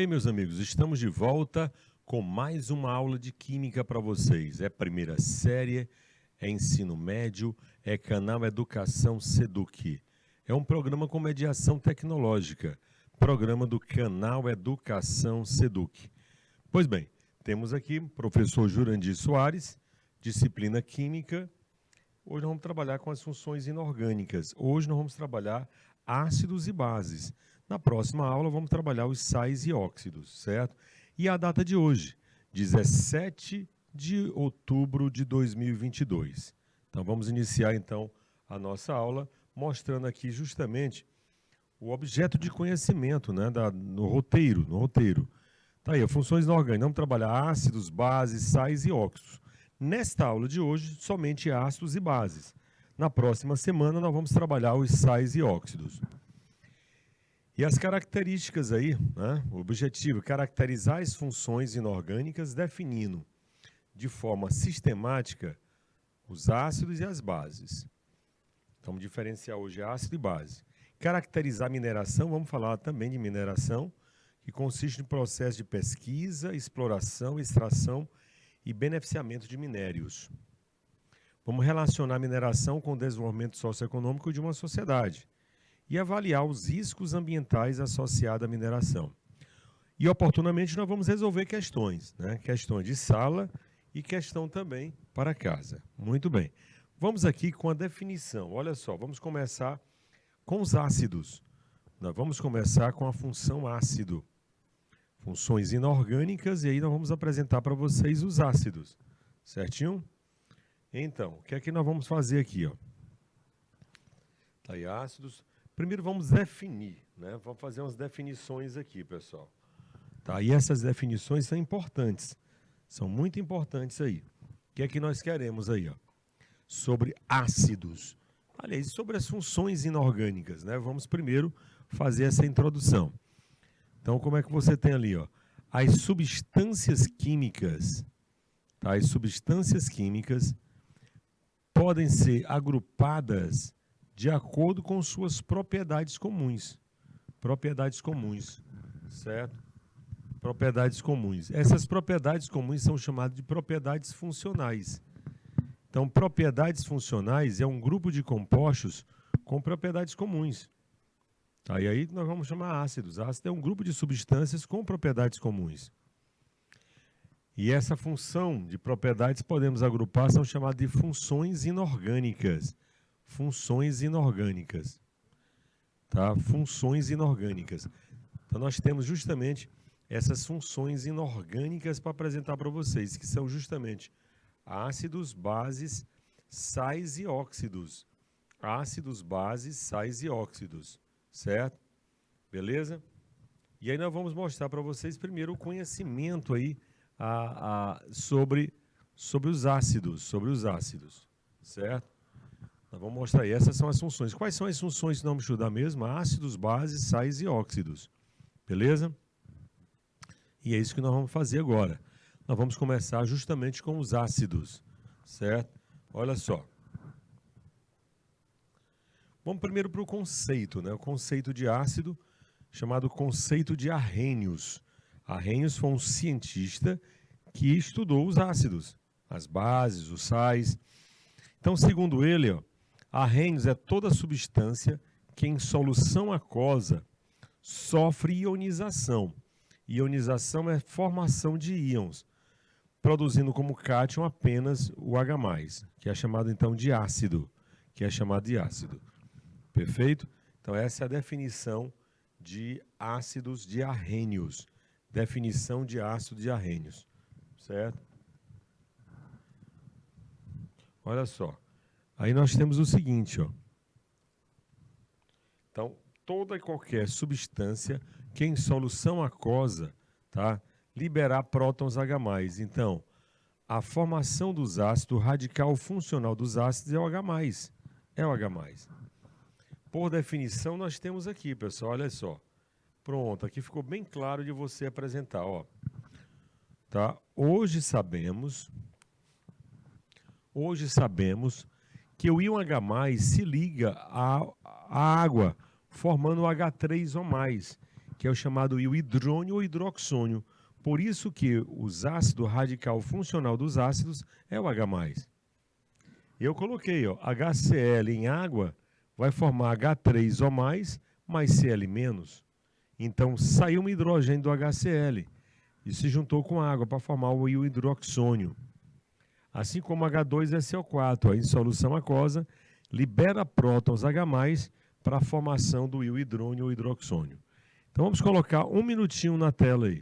Ok, meus amigos, estamos de volta com mais uma aula de Química para vocês. É primeira série, é ensino médio, é canal Educação Seduc. É um programa com mediação tecnológica, programa do canal Educação Seduc. Pois bem, temos aqui o professor Jurandir Soares, disciplina Química. Hoje nós vamos trabalhar com as funções inorgânicas. Hoje nós vamos trabalhar ácidos e bases. Na próxima aula vamos trabalhar os sais e óxidos, certo? E a data de hoje, 17 de outubro de 2022. Então vamos iniciar então a nossa aula mostrando aqui justamente o objeto de conhecimento, né, no roteiro. Tá aí, funções inorgânicas. Vamos trabalhar ácidos, bases, sais e óxidos. Nesta aula de hoje, somente ácidos e bases. Na próxima semana nós vamos trabalhar os sais e óxidos. E as características aí, né? O objetivo é caracterizar as funções inorgânicas definindo de forma sistemática os ácidos e as bases. Então, vamos diferenciar hoje ácido e base. Caracterizar a mineração, vamos falar também de mineração, que consiste no processo de pesquisa, exploração, extração e beneficiamento de minérios. Vamos relacionar a mineração com o desenvolvimento socioeconômico de uma sociedade e avaliar os riscos ambientais associados à mineração. E, oportunamente, nós vamos resolver questões, né? Questões de sala e questão também para casa. Muito bem. Vamos aqui com a definição. Olha só, vamos começar com os ácidos. Nós vamos começar com a função ácido. Funções inorgânicas, e aí nós vamos apresentar para vocês os ácidos. Certinho? Então, o que é que nós vamos fazer aqui, ó? Tá aí, ácidos. Primeiro vamos definir, né? Vamos fazer umas definições aqui, pessoal. Tá? E essas definições são importantes. São muito importantes aí. O que é que nós queremos aí, ó? Sobre ácidos. Aliás, sobre as funções inorgânicas, né? Vamos primeiro fazer essa introdução. Então, como é que você tem ali, ó? As substâncias químicas, tá? As substâncias químicas podem ser agrupadas de acordo com suas propriedades comuns. Propriedades comuns, certo? Propriedades comuns. Essas propriedades comuns são chamadas de propriedades funcionais. Então, propriedades funcionais é um grupo de compostos com propriedades comuns. Tá? E aí nós vamos chamar ácidos. Ácido é um grupo de substâncias com propriedades comuns. E essa função de propriedades podemos agrupar, são chamadas de funções inorgânicas. Funções inorgânicas. Tá? Funções inorgânicas. Então nós temos justamente essas funções inorgânicas para apresentar para vocês, que são justamente ácidos, bases, sais e óxidos. Ácidos, bases, sais e óxidos. Certo? Beleza? E aí nós vamos mostrar para vocês primeiro o conhecimento aí sobre os ácidos. Certo? Nós vamos mostrar aí. Essas são as funções. Quais são as funções que nós vamos estudar mesmo? Ácidos, bases, sais e óxidos. Beleza? E é isso que nós vamos fazer agora. Nós vamos começar justamente com os ácidos. Certo? Olha só. Vamos primeiro para o conceito, né? O conceito de ácido, chamado conceito de Arrhenius. Arrhenius foi um cientista que estudou os ácidos, as bases, os sais. Então, segundo ele, ó, Arrhenius é toda substância que em solução aquosa sofre ionização. Ionização é formação de íons, produzindo como cátion apenas o H+, que é chamado então de ácido, Perfeito? Então essa é a definição de ácidos de Arrhenius. Definição de ácido de Arrhenius. Certo? Olha só. Aí nós temos o seguinte, ó. Então, toda e qualquer substância que em solução aquosa, tá, liberar prótons H+. Então, a formação dos ácidos, o radical funcional dos ácidos é o H+. É o H+. Por definição, nós temos aqui, pessoal, olha só. Pronto, aqui ficou bem claro de você apresentar, ó. Tá? Hoje sabemos que o íon H+ se liga à água, formando o H3 ou mais, que é o chamado íon hidrônio ou hidroxônio. Por isso que os ácidos radical funcional dos ácidos é o H+. Eu coloquei, ó, HCl em água vai formar H3O+, mais Cl-. Então, saiu um hidrogênio do HCl e se juntou com a água para formar o íon hidroxônio. Assim como H2SO4, em solução aquosa, libera prótons H+, para a formação do íon hidrônio ou hidroxônio. Então, vamos colocar um minutinho na tela aí.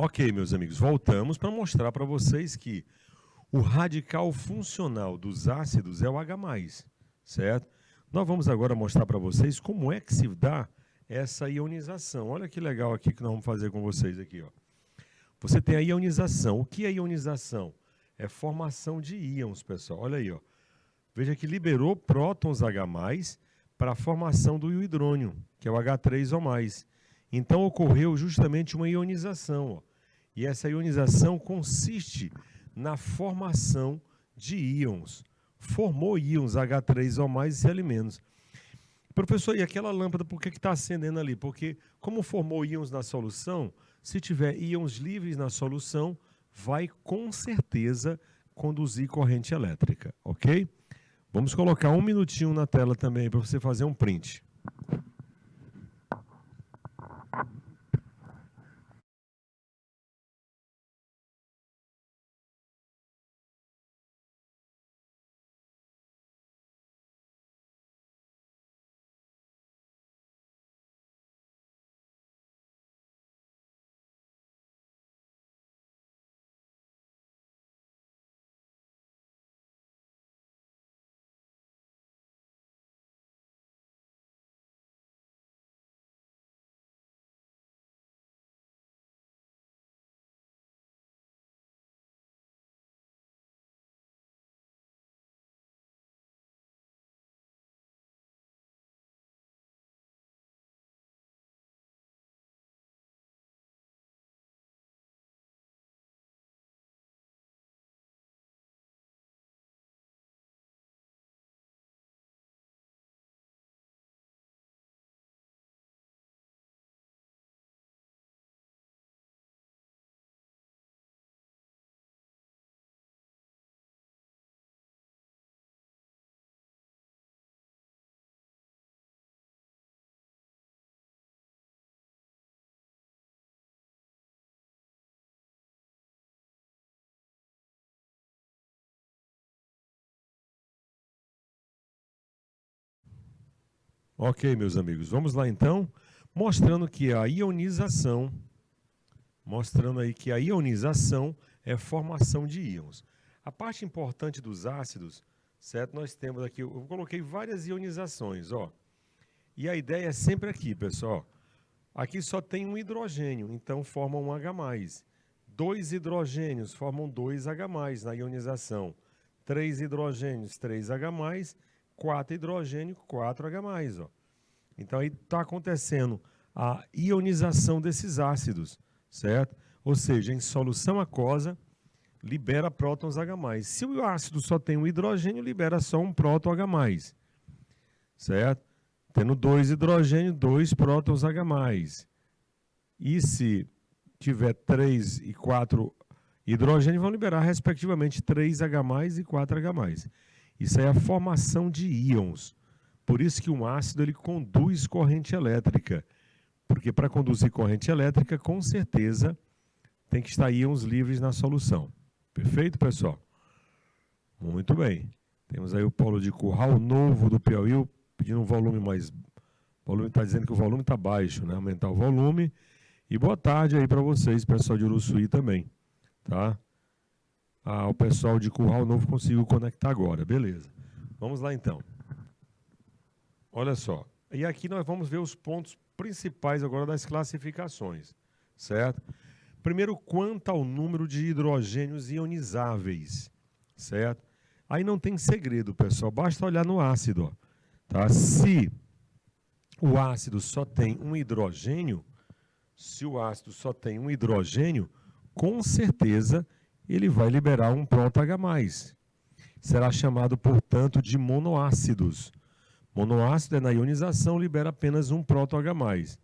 Ok, meus amigos, voltamos para mostrar para vocês que o radical funcional dos ácidos é o H+, certo? Nós vamos agora mostrar para vocês como é que se dá essa ionização. Olha que legal aqui que nós vamos fazer com vocês aqui, ó. Você tem a ionização. O que é ionização? É formação de íons, pessoal. Olha aí, ó. Veja que liberou prótons H+, para a formação do íon hidrônio, que é o H3O+. Então ocorreu justamente uma ionização, ó. E essa ionização consiste na formação de íons. Formou íons H3O+, e Cl-. Professor, e aquela lâmpada, por que está acendendo ali? Porque como formou íons na solução, se tiver íons livres na solução, vai com certeza conduzir corrente elétrica, ok? Vamos colocar um minutinho na tela também para você fazer um print. Ok, meus amigos, vamos lá então, mostrando aí que a ionização é formação de íons. A parte importante dos ácidos, certo? Nós temos aqui, eu coloquei várias ionizações, ó. E a ideia é sempre aqui, pessoal. Aqui só tem um hidrogênio, então forma um H+. 2 hidrogênios formam 2H+ na ionização. 3 hidrogênios, 3H+. 4 hidrogênio, 4H+. Ó. Então, aí está acontecendo a ionização desses ácidos, certo? Ou seja, em solução aquosa, libera prótons H+. Se o ácido só tem um hidrogênio, libera só um próton H+. certo? Tendo 2 hidrogênios, 2 prótons H+. E se tiver 3 e 4 hidrogênios, vão liberar, respectivamente, 3H+, e 4H+. Isso é a formação de íons. Por isso que um ácido ele conduz corrente elétrica. Porque para conduzir corrente elétrica, com certeza, tem que estar íons livres na solução. Perfeito, pessoal? Muito bem. Temos aí o Paulo de Curral Novo do Piauí, pedindo um volume mais... O volume está dizendo que o volume está baixo, né? Aumentar o volume. E boa tarde aí para vocês, pessoal de Uruçuí também, tá? O pessoal de Curral Novo conseguiu conectar agora, beleza. Vamos lá então. Olha só. E aqui nós vamos ver os pontos principais agora das classificações, certo? Primeiro, quanto ao número de hidrogênios ionizáveis, certo? Aí não tem segredo, pessoal, basta olhar no ácido, ó, tá? Se o ácido só tem um hidrogênio, com certeza ele vai liberar um próton H+. Será chamado, portanto, de monoácidos. Monoácido é na ionização, libera apenas um próton H+.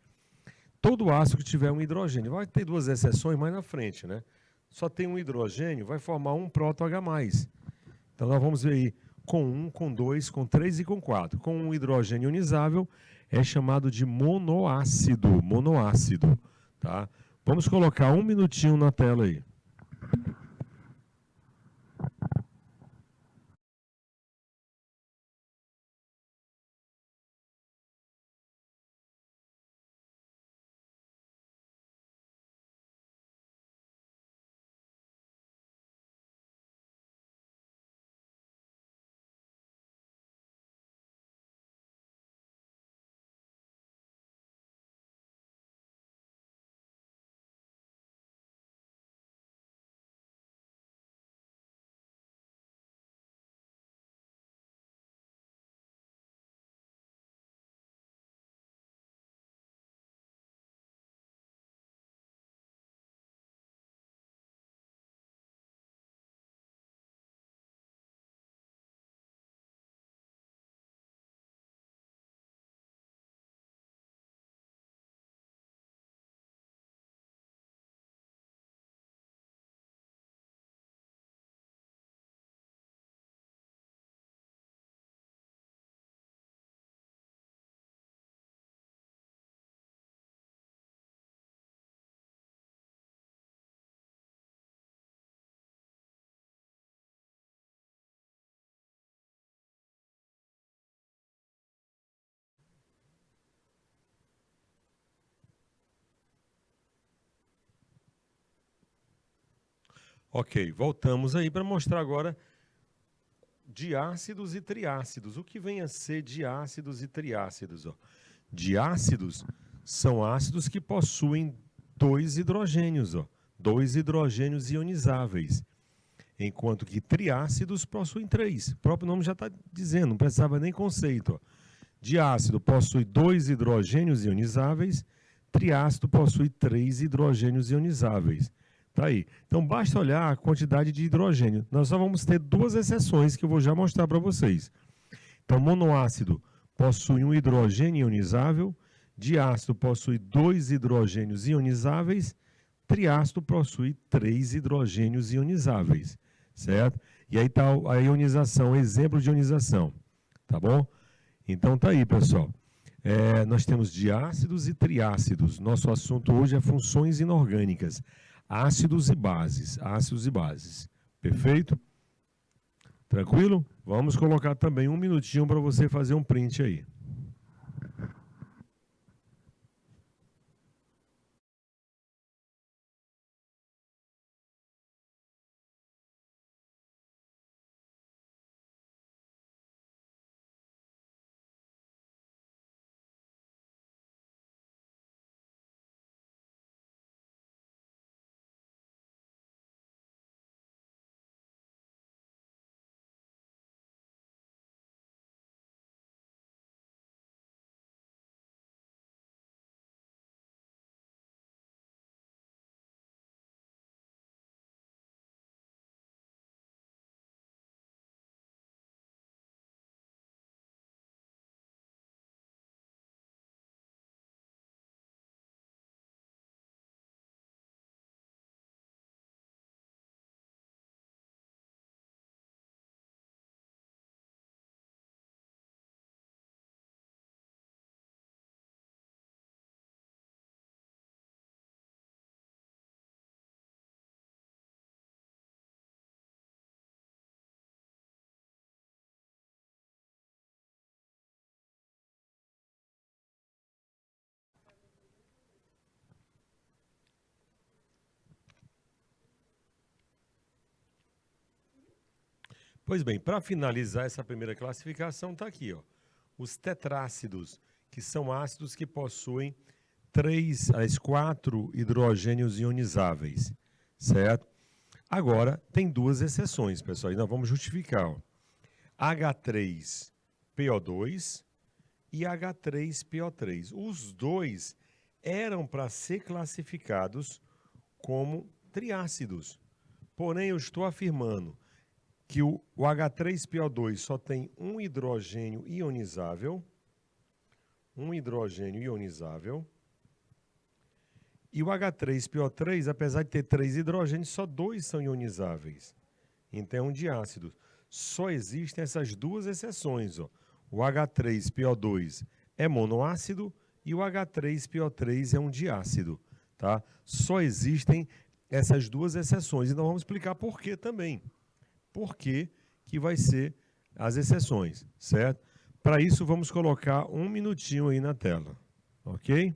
Todo ácido que tiver um hidrogênio, vai ter 2 exceções mais na frente, né? Só tem um hidrogênio, vai formar um próton H+. Então nós vamos ver aí com 1, com 2, com 3 e com 4. Com um hidrogênio ionizável é chamado de monoácido, tá? Vamos colocar 1 minutinho na tela aí. Ok, voltamos aí para mostrar agora diácidos e triácidos. O que vem a ser diácidos e triácidos? Ó? Diácidos são ácidos que possuem 2 hidrogênios, ó, 2 hidrogênios ionizáveis, enquanto que triácidos possuem 3. O próprio nome já está dizendo, não precisava nem conceito. Ó. Diácido possui 2 hidrogênios ionizáveis, triácido possui 3 hidrogênios ionizáveis. Tá aí. Então, basta olhar a quantidade de hidrogênio. Nós só vamos ter 2 exceções que eu vou já mostrar para vocês. Então, monoácido possui um hidrogênio ionizável, diácido possui 2 hidrogênios ionizáveis, triácido possui 3 hidrogênios ionizáveis, certo? E aí está a ionização, exemplo de ionização, tá bom? Então, tá aí, pessoal. Nós temos diácidos e triácidos. Nosso assunto hoje é funções inorgânicas. Ácidos e bases. Perfeito? Tranquilo? Vamos colocar também 1 minutinho para você fazer um print aí. Pois bem, para finalizar essa primeira classificação, está aqui, ó. Os tetrácidos, que são ácidos que possuem 4 hidrogênios ionizáveis, certo? Agora, tem duas exceções, pessoal, e nós vamos justificar, ó. H3PO2 e H3PO3. Os dois eram para ser classificados como triácidos. Porém, eu estou afirmando que o H3PO2 só tem um hidrogênio ionizável, e o H3PO3, apesar de ter 3 hidrogênios, só 2 são ionizáveis. Então, é um diácido. Só existem essas duas exceções, ó. O H3PO2 é monoácido e o H3PO3 é um diácido, tá? Só existem essas duas exceções. E nós vamos explicar por que também. Por que que vai ser as exceções, certo? Para isso, vamos colocar um minutinho aí na tela, ok?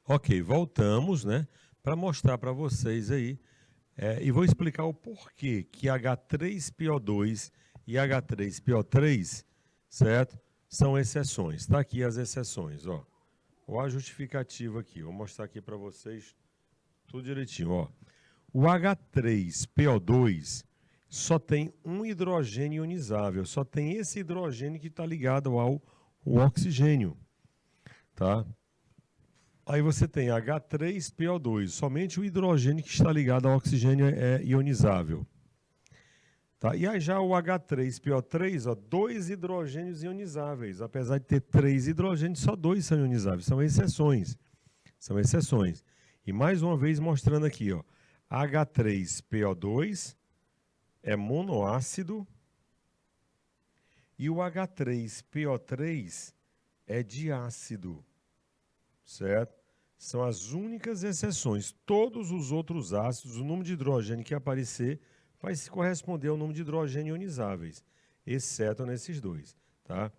Ok, voltamos, né, para mostrar para vocês aí, e vou explicar o porquê que H3PO2 e H3PO3, certo, são exceções. Está aqui as exceções, ó. Ou a justificativa aqui, vou mostrar aqui para vocês tudo direitinho, ó. O H3PO2 só tem um hidrogênio ionizável, só tem esse hidrogênio que está ligado ao oxigênio, tá? Aí você tem H3PO2, somente o hidrogênio que está ligado ao oxigênio é ionizável. Tá? E aí já o H3PO3, ó, 2 hidrogênios ionizáveis. Apesar de ter 3 hidrogênios, só 2 são ionizáveis. São exceções. São exceções. E mais uma vez mostrando aqui, ó, H3PO2 é monoácido e o H3PO3 é diácido. Certo? São as únicas exceções. Todos os outros ácidos, o número de hidrogênio que aparecer vai se corresponder ao número de hidrogênio ionizáveis, exceto nesses dois, tá?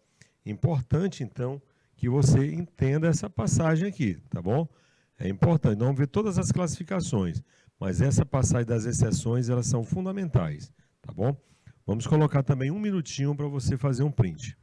Importante, então, que você entenda essa passagem aqui, tá bom? É importante, não vamos ver todas as classificações, mas essa passagem das exceções, elas são fundamentais, tá bom? Vamos colocar também um minutinho para você fazer um print.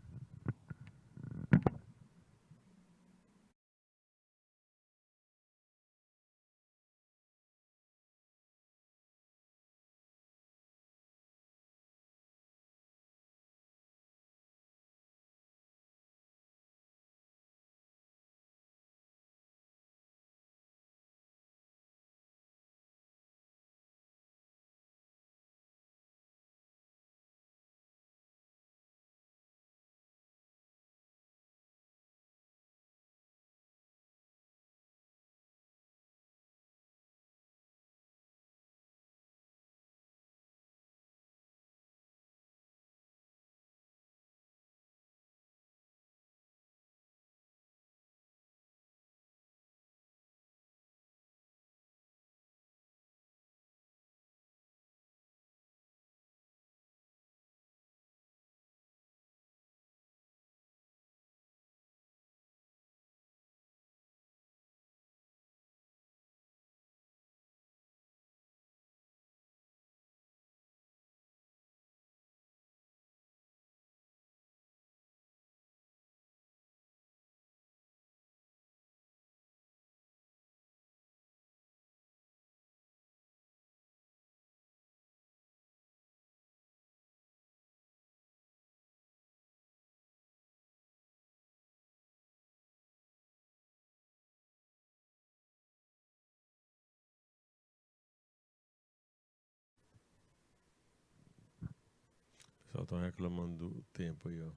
Só estão reclamando do tempo aí, ó.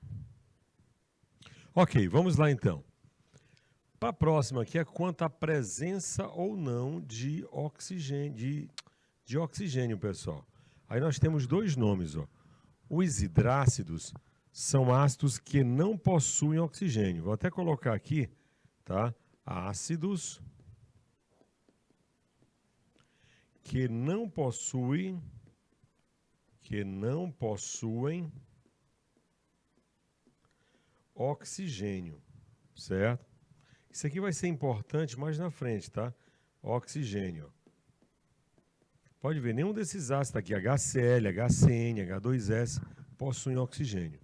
Ok, vamos lá então. Para a próxima aqui é quanto à presença ou não de oxigênio, pessoal. Aí nós temos dois nomes, ó. Os hidrácidos são ácidos que não possuem oxigênio. Vou até colocar aqui, tá? Ácidos que não possuem oxigênio, certo? Isso aqui vai ser importante mais na frente, tá? Oxigênio. Pode ver, nenhum desses ácidos aqui, HCl, HCN, H2S, possuem oxigênio.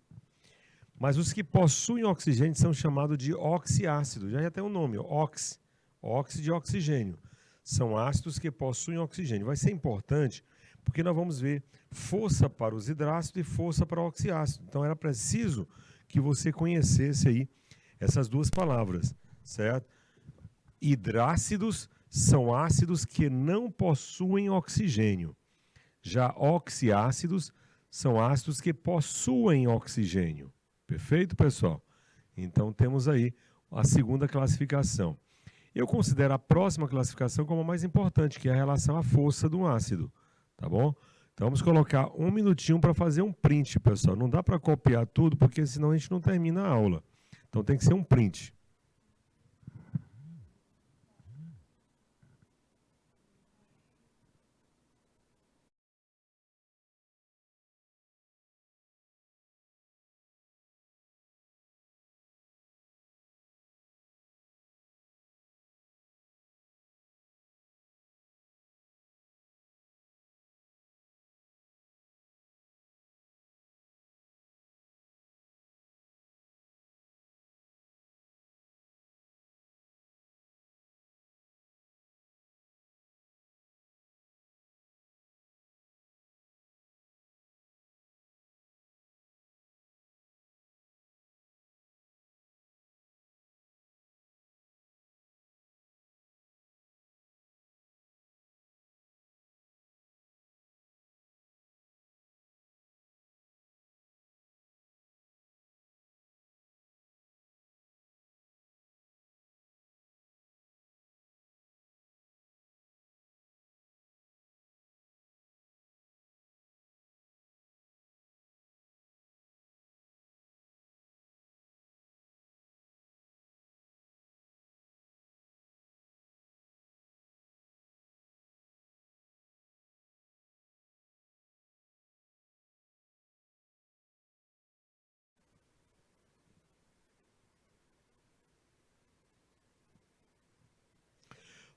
Mas os que possuem oxigênio são chamados de oxiácidos. Já tem um nome, óxido de oxigênio. São ácidos que possuem oxigênio. Vai ser importante porque nós vamos ver força para os hidrácidos e força para o oxiácido. Então era preciso que você conhecesse aí essas duas palavras, certo? Hidrácidos são ácidos que não possuem oxigênio. Já oxiácidos são ácidos que possuem oxigênio. Perfeito, pessoal? Então temos aí a segunda classificação. Eu considero a próxima classificação como a mais importante, que é a relação à força de um ácido. Tá bom? Então vamos colocar um minutinho para fazer um print, pessoal. Não dá para copiar tudo, porque senão a gente não termina a aula. Então tem que ser um print.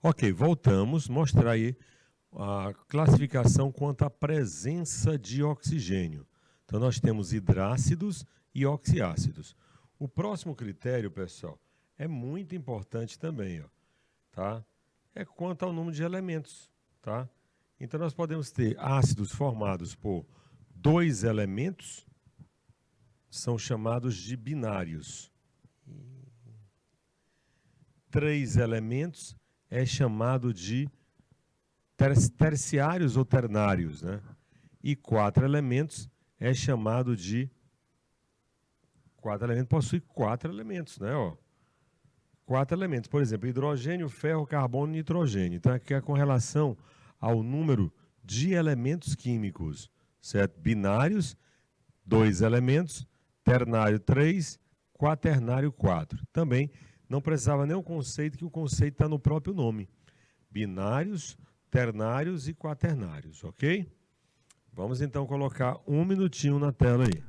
Ok, voltamos. Mostrar aí a classificação quanto à presença de oxigênio. Então, nós temos hidrácidos e oxiácidos. O próximo critério, pessoal, é muito importante também, ó, tá? É quanto ao número de elementos, tá? Então, nós podemos ter ácidos formados por dois elementos, são chamados de binários. Três elementos é chamado de terciários ou ternários, né? E quatro elementos é chamado de... Quatro elementos possui quatro elementos, né? Ó, quatro elementos, por exemplo, hidrogênio, ferro, carbono e nitrogênio. Então, aqui é com relação ao número de elementos químicos, certo? Binários, 2 elementos, ternário 3, quaternário 4. Também não precisava nem o conceito, que o conceito está no próprio nome. Binários, ternários e quaternários, ok? Vamos então colocar um minutinho na tela aí.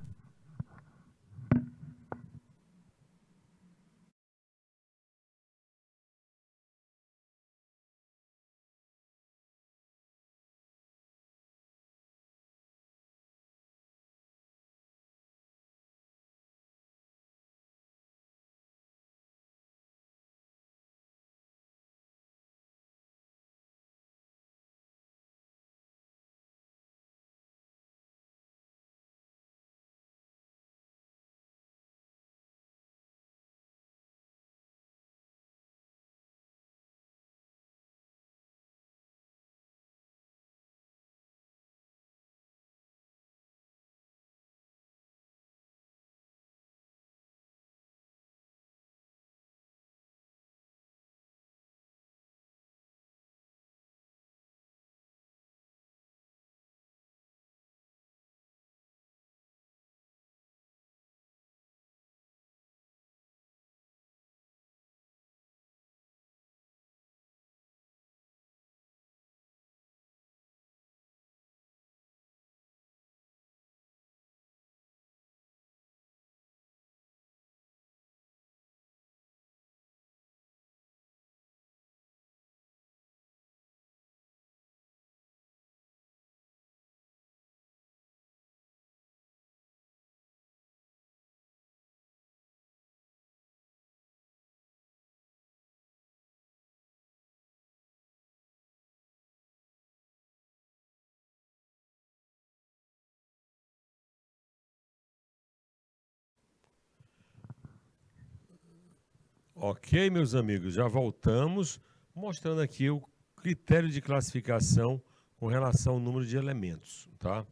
Ok, meus amigos, já voltamos mostrando aqui o critério de classificação com relação ao número de elementos, tá?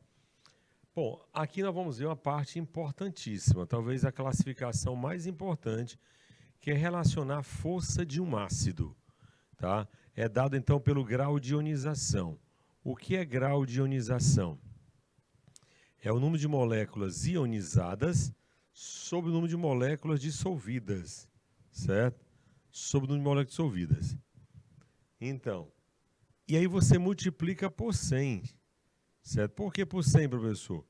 Bom, aqui nós vamos ver uma parte importantíssima, talvez a classificação mais importante, que é relacionar a força de um ácido, tá? É dado então pelo grau de ionização. O que é grau de ionização? É o número de moléculas ionizadas sobre o número de moléculas dissolvidas, certo? Sobre o número de moléculas dissolvidas. Então, e aí você multiplica por 100, certo? Por que por 100, professor?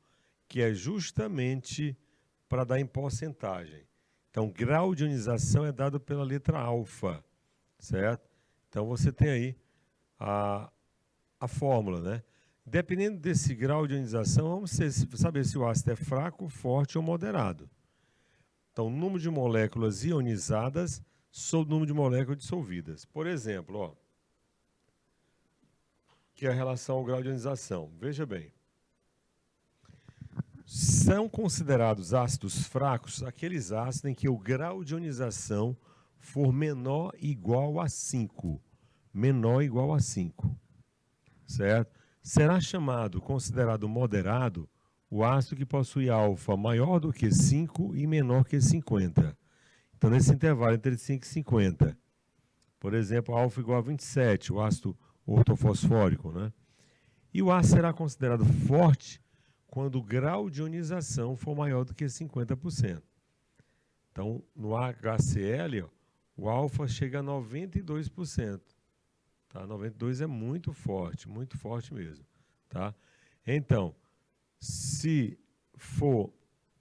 Que é justamente para dar em porcentagem. Então, grau de ionização é dado pela letra alfa, certo? Então, você tem aí a fórmula, né? Dependendo desse grau de ionização, vamos saber se o ácido é fraco, forte ou moderado. Então, número de moléculas ionizadas sobre o número de moléculas dissolvidas. Por exemplo, ó, que é a relação ao grau de ionização. Veja bem. São considerados ácidos fracos aqueles ácidos em que o grau de ionização for menor ou igual a 5. Menor ou igual a 5. Certo? Será considerado moderado o ácido que possui alfa maior do que 5 e menor que 50. Então, nesse intervalo entre 5 e 50. Por exemplo, alfa igual a 27, o ácido ortofosfórico, né? E o ácido será considerado forte quando o grau de ionização for maior do que 50%. Então, no HCl, ó, o alfa chega a 92%. Tá? 92% é muito forte mesmo. Tá? Então, se for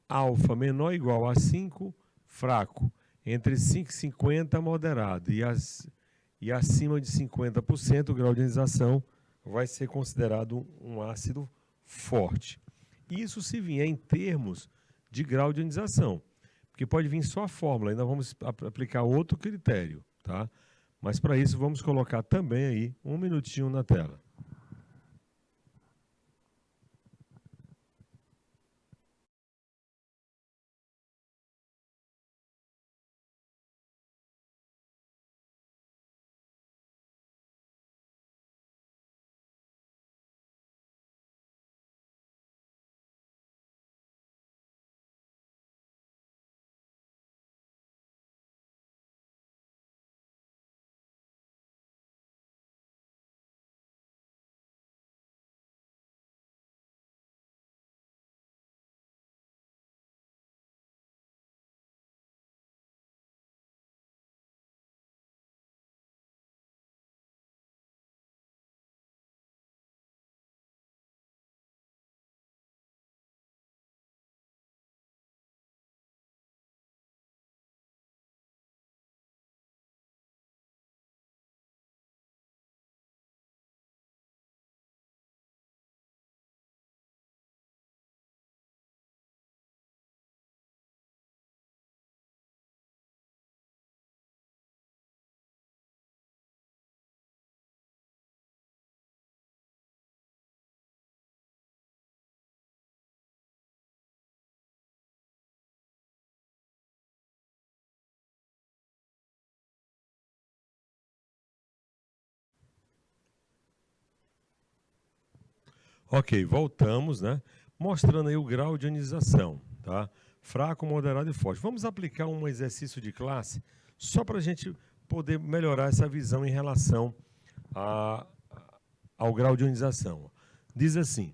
alfa menor ou igual a 5, fraco. Entre 5 e 50, moderado. E acima de 50%, o grau de ionização vai ser considerado um ácido forte. Isso se vier em termos de grau de ionização, porque pode vir só a fórmula, ainda vamos aplicar outro critério, tá? Mas para isso vamos colocar também aí um minutinho na tela. Ok, voltamos, né? Mostrando aí o grau de ionização, tá? Fraco, moderado e forte. Vamos aplicar um exercício de classe só para a gente poder melhorar essa visão em relação ao grau de ionização. Diz assim: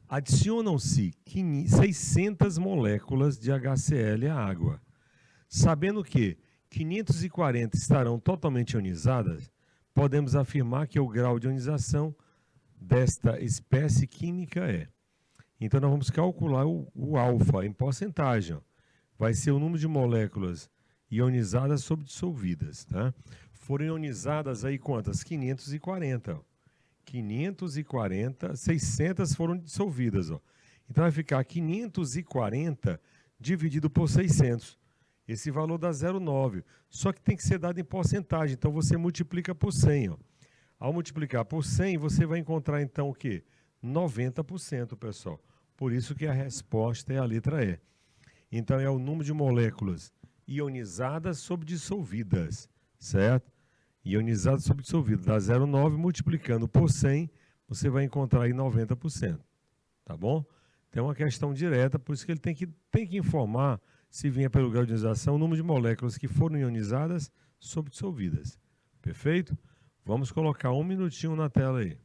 adicionam-se 600 moléculas de HCl à água. Sabendo que 540 estarão totalmente ionizadas, podemos afirmar que o grau de ionização desta espécie química é. Então, nós vamos calcular o alfa em porcentagem. Ó. Vai ser o número de moléculas ionizadas sobre dissolvidas. Tá? Foram ionizadas aí quantas? 540. Ó. 540, 600 foram dissolvidas. Ó. Então, vai ficar 540 dividido por 600. Esse valor dá 0,9. Só que tem que ser dado em porcentagem. Então, você multiplica por 100. Ó. Ao multiplicar por 100, você vai encontrar, então, o quê? 90%, pessoal. Por isso que a resposta é a letra E. Então, é o número de moléculas ionizadas sobre dissolvidas, certo? Ionizadas sobre dissolvidas. Dá 0,9, multiplicando por 100, você vai encontrar aí 90%, tá bom? Então é uma questão direta, por isso que ele tem que informar, se vier pelo grau de ionização, o número de moléculas que foram ionizadas sobre dissolvidas. Perfeito? Vamos colocar um minutinho na tela aí.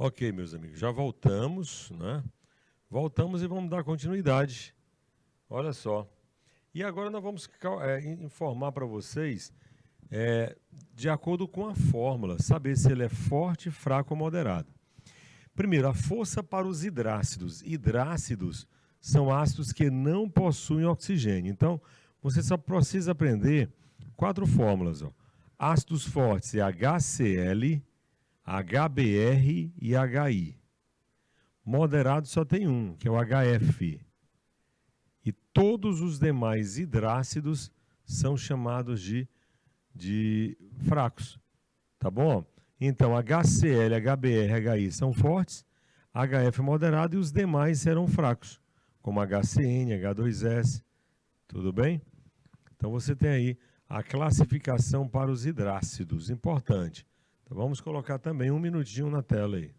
Ok, meus amigos, já voltamos, né? Voltamos e vamos dar continuidade. Olha só. E agora nós vamos informar para vocês, de acordo com a fórmula, saber se ele é forte, fraco ou moderado. Primeiro, a força para os hidrácidos. Hidrácidos são ácidos que não possuem oxigênio. Então, você só precisa aprender 4 fórmulas. Ó. Ácidos fortes é HCl, HBr e HI. Moderado só tem um, que é o HF. E todos os demais hidrácidos são chamados de fracos. Tá bom? Então, HCl, HBr, HI são fortes, HF moderado e os demais serão fracos, como HCN, H2S. Tudo bem? Então, você tem aí a classificação para os hidrácidos. Importante. Então, vamos colocar também um minutinho na tela aí.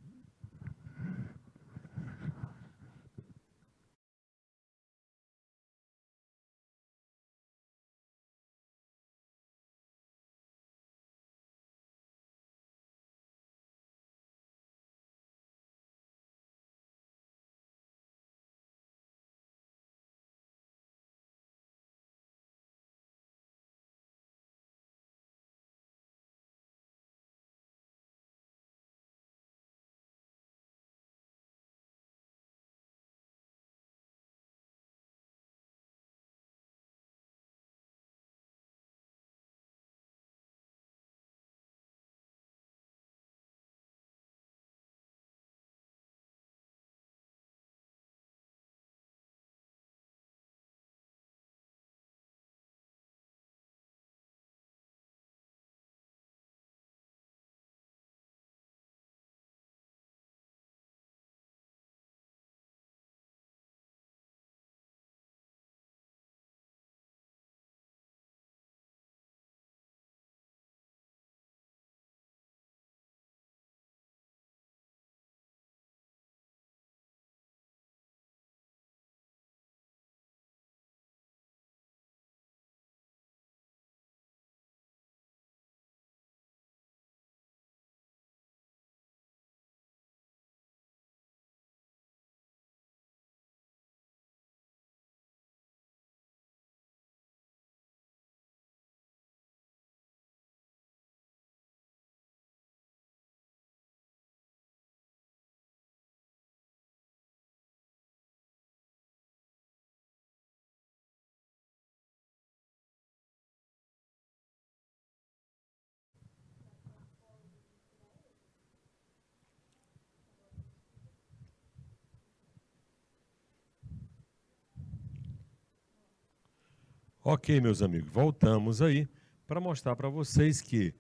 Ok, meus amigos, voltamos aí para mostrar para vocês que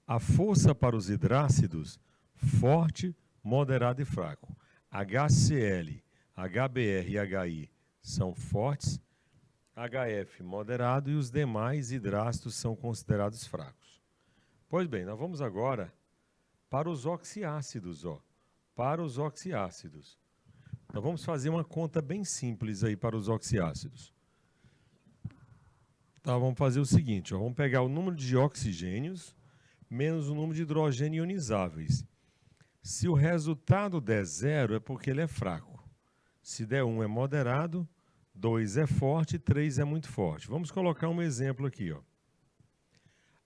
a força para os hidrácidos, forte, moderado e fraco. HCl, HBr e HI são fortes, HF moderado e os demais hidrácidos são considerados fracos. Pois bem, nós vamos agora para os oxiácidos. Para os oxiácidos. Nós vamos fazer uma conta bem simples aí para os oxiácidos. Tá, vamos fazer o seguinte, vamos pegar o número de oxigênios menos o número de hidrogênio ionizáveis. Se o resultado der 0, é porque ele é fraco. Se der 1 é moderado, 2 é forte e 3 é muito forte. Vamos colocar um exemplo aqui.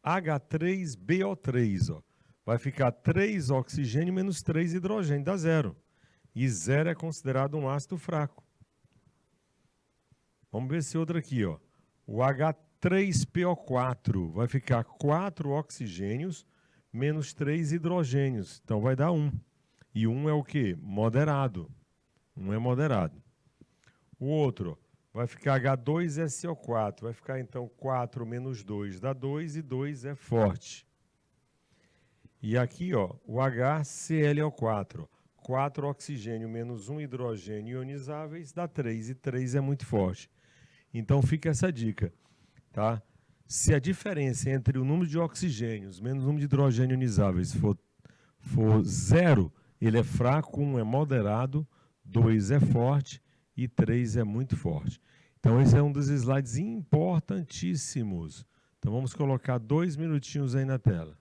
H3BO3. Vai ficar 3 oxigênio menos 3 hidrogênio, dá 0. E 0 é considerado um ácido fraco. Vamos ver esse outro aqui. O H3PO4 vai ficar 4 oxigênios menos 3 hidrogênios. Então vai dar 1. E 1 é o quê? Moderado. 1 é moderado. O outro vai ficar H2SO4. Vai ficar então 4 menos 2 dá 2 e 2 é forte. E aqui, o HClO4. 4 oxigênio menos 1 hidrogênio ionizáveis dá 3 e 3 é muito forte. Então fica essa dica, tá? Se a diferença entre o número de oxigênios menos o número de hidrogênio ionizáveis for 0, ele é fraco, 1 é moderado, 2 é forte e 3 é muito forte. Então esse é um dos slides importantíssimos. Então vamos colocar 2 minutinhos aí na tela.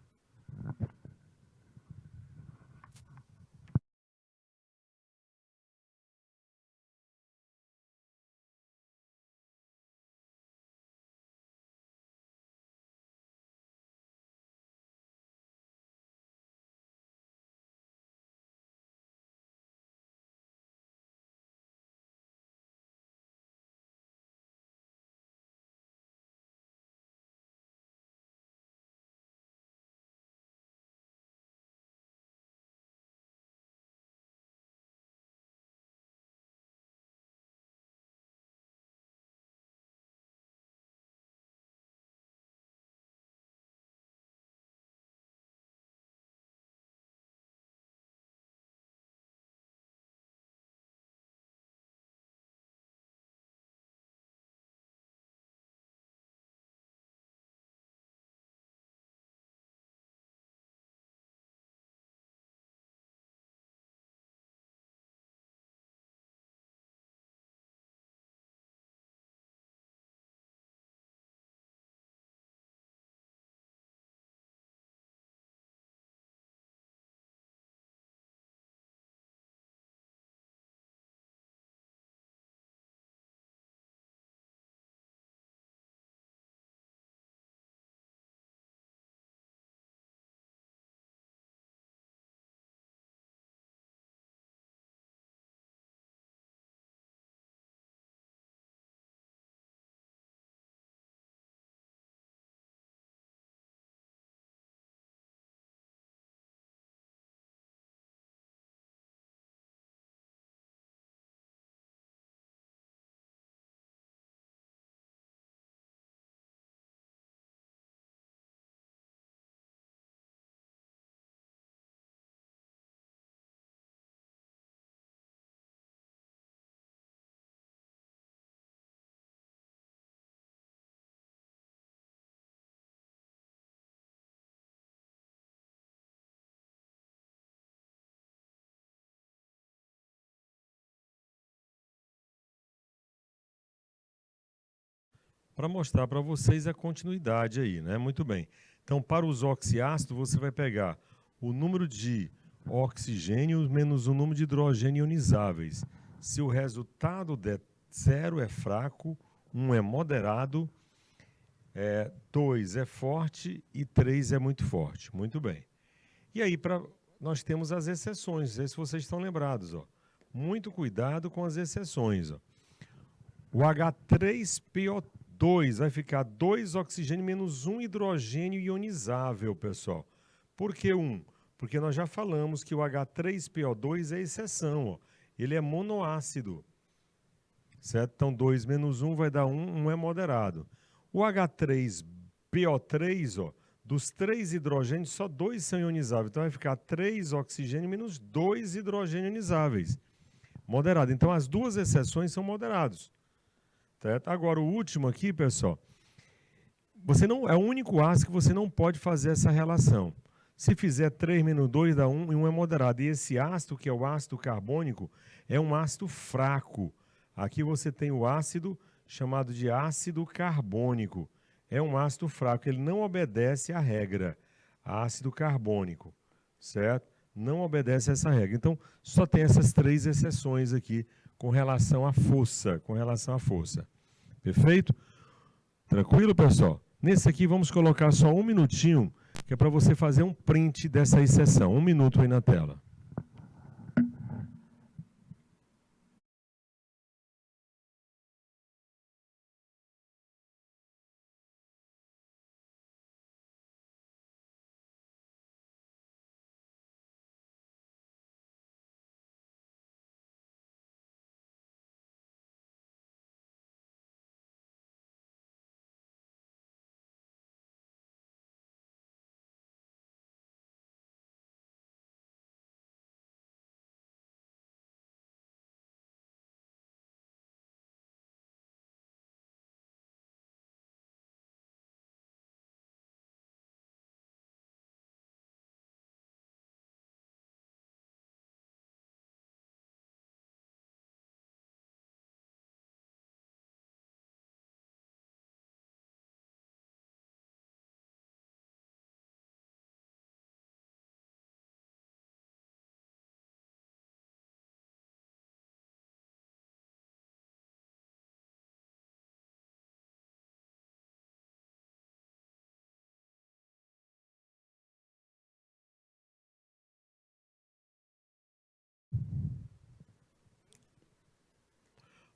Para mostrar para vocês a continuidade aí, né? Muito bem. Então, para os oxiácidos, você vai pegar o número de oxigênios menos o número de hidrogênio ionizáveis. Se o resultado der 0 é fraco, 1 é moderado, 2 é forte e 3 é muito forte. Muito bem. E aí, nós temos as exceções, não sei se vocês estão lembrados. Muito cuidado com as exceções. O H3PO2 vai ficar 2 oxigênio menos 1 hidrogênio ionizável, pessoal. Por que 1? Porque nós já falamos que o H3PO2 é exceção. Ele é monoácido. Certo? Então, 2 menos 1 vai dar 1, 1 é moderado. O H3PO3, ó, dos 3 hidrogênios, só 2 são ionizáveis. Então vai ficar 3 oxigênio menos 2 hidrogênio ionizáveis. Moderado. Então as duas exceções são moderados. Certo? Agora o último aqui, pessoal, você não, é o único ácido que você não pode fazer essa relação. Se fizer 3 menos 2 dá 1 e 1 é moderado. E esse ácido, que é o ácido carbônico, é um ácido fraco. Aqui você tem o ácido chamado de ácido carbônico. É um ácido fraco, ele não obedece à regra. Ácido carbônico, certo? Não obedece a essa regra. Então, só tem essas 3 exceções aqui com relação à força. Perfeito? Tranquilo, pessoal? Nesse aqui, vamos colocar só um minutinho, que é para você fazer um print dessa exceção. 1 minuto aí na tela.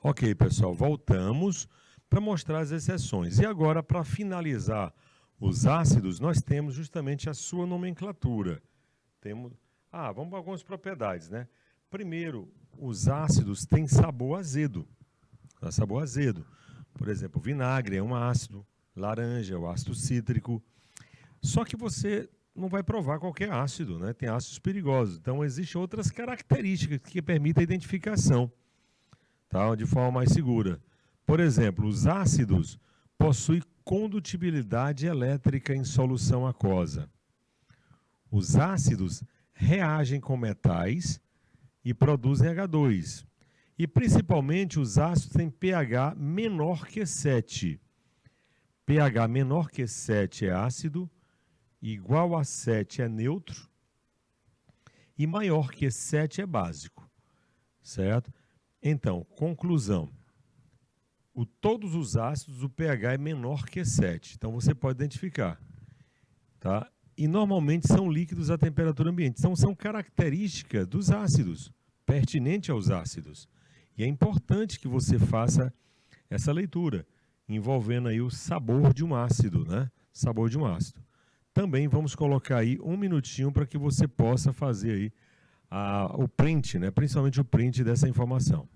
Ok, pessoal, voltamos para mostrar as exceções. E agora, para finalizar os ácidos, nós temos justamente a sua nomenclatura. Vamos para algumas propriedades, né? Primeiro, os ácidos têm sabor azedo. Sabor azedo. Por exemplo, vinagre é um ácido, laranja é o ácido cítrico. Só que você não vai provar qualquer ácido, né? Tem ácidos perigosos. Então, existem outras características que permitem a identificação, tá? De forma mais segura. Por exemplo, os ácidos possuem condutibilidade elétrica em solução aquosa. Os ácidos reagem com metais e produzem H2. E principalmente os ácidos têm pH menor que 7. pH menor que 7 é ácido, igual a 7 é neutro e maior que 7 é básico. Certo? Então, conclusão. Todos os ácidos, o pH é menor que 7. Então, você pode identificar. Tá? E, normalmente, são líquidos à temperatura ambiente. Então, são características dos ácidos, pertinente aos ácidos. E é importante que você faça essa leitura, envolvendo aí o sabor de um ácido, né? Sabor de um ácido. Também vamos colocar aí um minutinho para que você possa fazer aí o print, né? Principalmente o print dessa informação.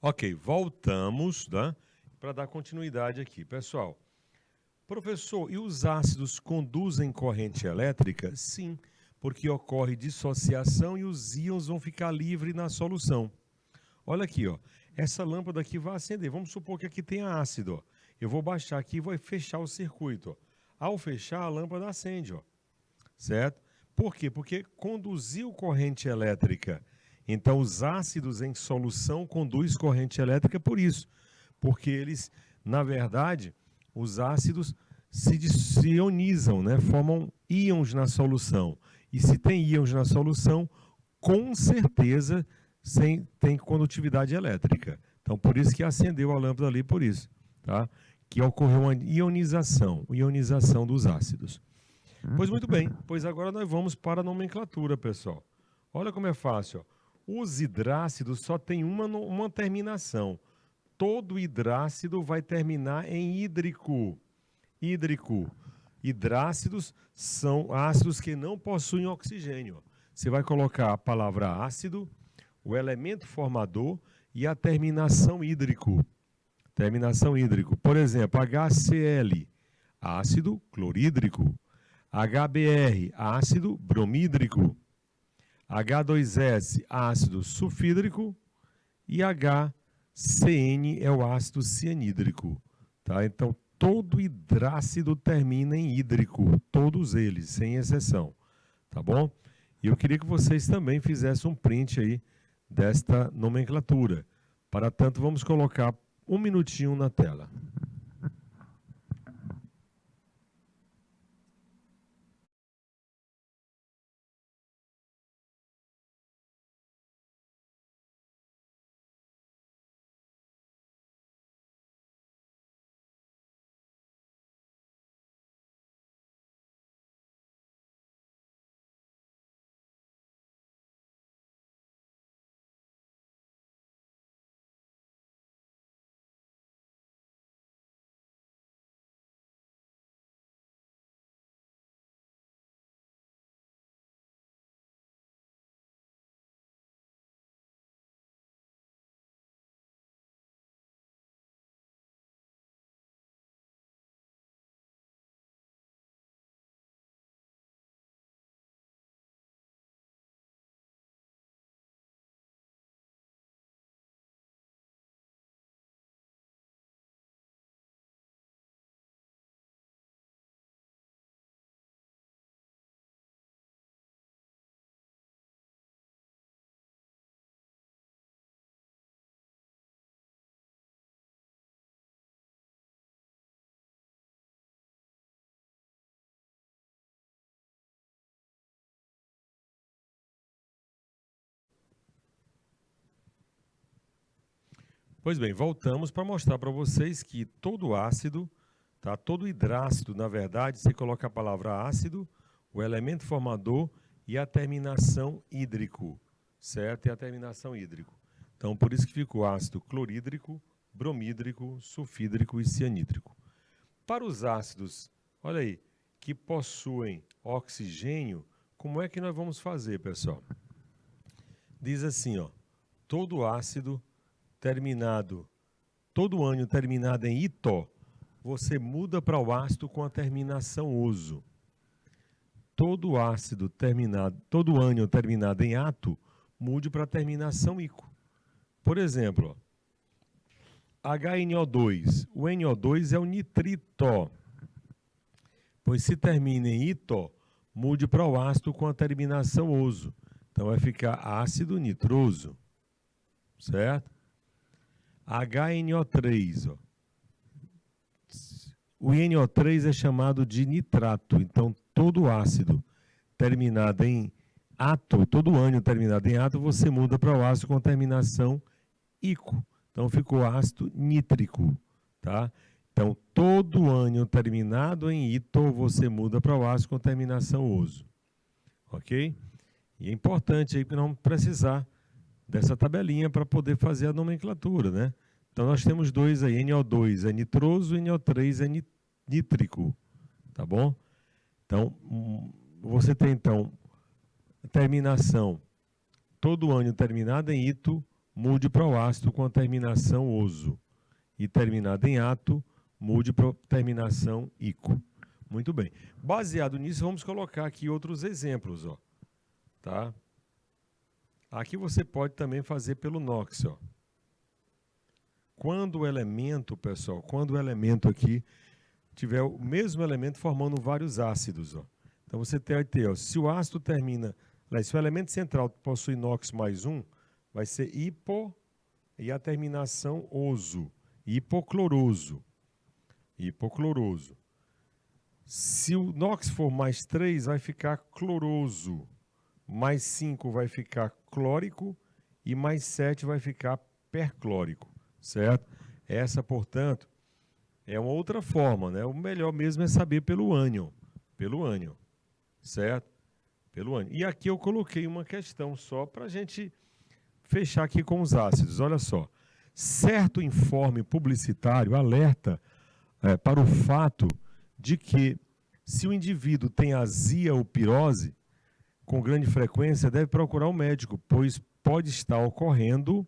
Ok, voltamos, né, para dar continuidade aqui. Pessoal, professor, e os ácidos conduzem corrente elétrica? Sim, porque ocorre dissociação e os íons vão ficar livres na solução. Olha aqui, ó. Essa lâmpada aqui vai acender. Vamos supor que aqui tenha ácido, ó. Eu vou baixar aqui e vou fechar o circuito, ó. Ao fechar, a lâmpada acende, ó. Certo? Por quê? Porque conduziu corrente elétrica. Então, os ácidos em solução conduzem corrente elétrica por isso. Porque eles, na verdade, os ácidos se ionizam, né? Formam íons na solução. E se tem íons na solução, com certeza tem condutividade elétrica. Então, por isso que acendeu a lâmpada ali, por isso. Tá? Que ocorreu uma ionização dos ácidos. Pois muito bem, pois agora nós vamos para a nomenclatura, pessoal. Olha como é fácil. Ó. Os hidrácidos só tem uma terminação. Todo hidrácido vai terminar em hídrico. Hídrico. Hidrácidos são ácidos que não possuem oxigênio. Você vai colocar a palavra ácido, o elemento formador e a terminação hídrico. Terminação hídrico. Por exemplo, HCl, ácido clorídrico. HBr, ácido bromídrico. H2S, ácido sulfídrico. E HCN é o ácido cianídrico. Tá? Então, todo hidrácido termina em hídrico. Todos eles, sem exceção. Tá bom? E eu queria que vocês também fizessem um print aí desta nomenclatura. Para tanto, vamos colocar um minutinho na tela. Pois bem, voltamos para mostrar para vocês que todo ácido, tá? Todo hidrácido, na verdade, você coloca a palavra ácido, o elemento formador e a terminação hídrico, certo? E a terminação hídrico. Então, por isso que ficou ácido clorídrico, bromídrico, sulfídrico e cianídrico. Para os ácidos, olha aí, que possuem oxigênio, como é que nós vamos fazer, pessoal? Diz assim, ó, todo ácido terminado, todo ânion terminado em ito, você muda para o ácido com a terminação oso. Todo ácido terminado, todo ânion terminado em ato, mude para a terminação ico. Por exemplo, HNO2. O NO2 é o nitrito. Pois se termina em ito, mude para o ácido com a terminação oso. Então vai ficar ácido nitroso. Certo? HNO3. Ó. O NO3 é chamado de nitrato. Então, todo ácido terminado em ato, todo ânion terminado em ato, você muda para o ácido com terminação ico. Então, ficou ácido nítrico. Tá? Então, todo ânion terminado em ito, você muda para o ácido com terminação oso. Ok? E é importante aí, porque nós vamos precisar dessa tabelinha para poder fazer a nomenclatura, né? Então, nós temos dois aí, NO2 é nitroso, NO3 é nítrico, tá bom? Então, você tem, então, terminação, todo ânion terminado em ito, mude para o ácido com a terminação oso. E terminado em ato, mude para a terminação ico. Muito bem. Baseado nisso, vamos colocar aqui outros exemplos, ó. Tá? Aqui você pode também fazer pelo NOx, ó. Quando o elemento, pessoal, quando o elemento aqui tiver o mesmo elemento formando vários ácidos, ó. Então você vai ter, ó, se o ácido termina, se o elemento central possui NOx mais um, vai ser hipo e a terminação oso, hipocloroso. Hipocloroso. Se o NOx for mais 3, vai ficar cloroso. Mais 5 vai ficar clórico e mais 7 vai ficar perclórico, certo? Essa, portanto, é uma outra forma, né? O melhor mesmo é saber pelo ânion, certo? Pelo ânion. E aqui eu coloquei uma questão só para a gente fechar aqui com os ácidos. Olha só, certo informe publicitário alerta para o fato de que se o indivíduo tem azia ou pirose, com grande frequência, deve procurar um médico, pois pode estar ocorrendo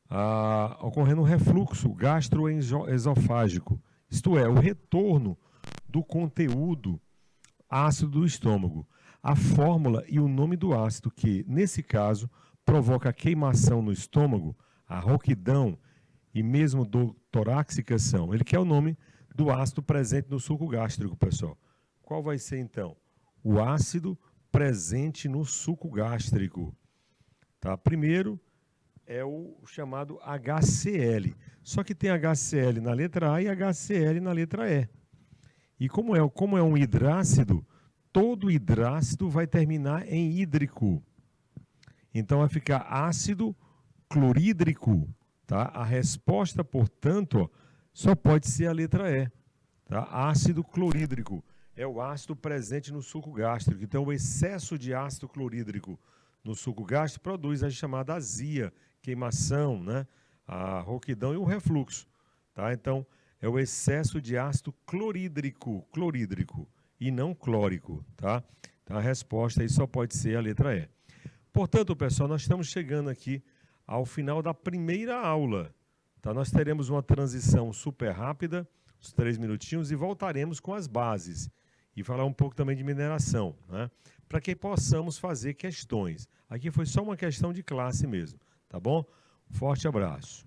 um refluxo gastroesofágico, isto é, o retorno do conteúdo ácido do estômago. A fórmula e o nome do ácido que, nesse caso, provoca queimação no estômago, a rouquidão e mesmo dor torácica são. Ele quer o nome do ácido presente no suco gástrico, pessoal. Qual vai ser, então? O ácido presente no suco gástrico. Tá? Primeiro é o chamado HCl. Só que tem HCl na letra A e HCl na letra E. E como é um hidrácido, todo hidrácido vai terminar em hídrico. Então vai ficar ácido clorídrico. Tá? A resposta, portanto, ó, só pode ser a letra E. Tá? Ácido clorídrico é o ácido presente no suco gástrico. Então, o excesso de ácido clorídrico no suco gástrico produz a chamada azia, queimação, né? A rouquidão e o refluxo. Tá? Então, é o excesso de ácido clorídrico e não clórico. Tá? Então, a resposta aí só pode ser a letra E. Portanto, pessoal, nós estamos chegando aqui ao final da primeira aula. Tá? Nós teremos uma transição super rápida, uns 3 minutinhos, e voltaremos com as bases. E falar um pouco também de mineração, né? Para que possamos fazer questões. Aqui foi só uma questão de classe mesmo, tá bom? Forte abraço.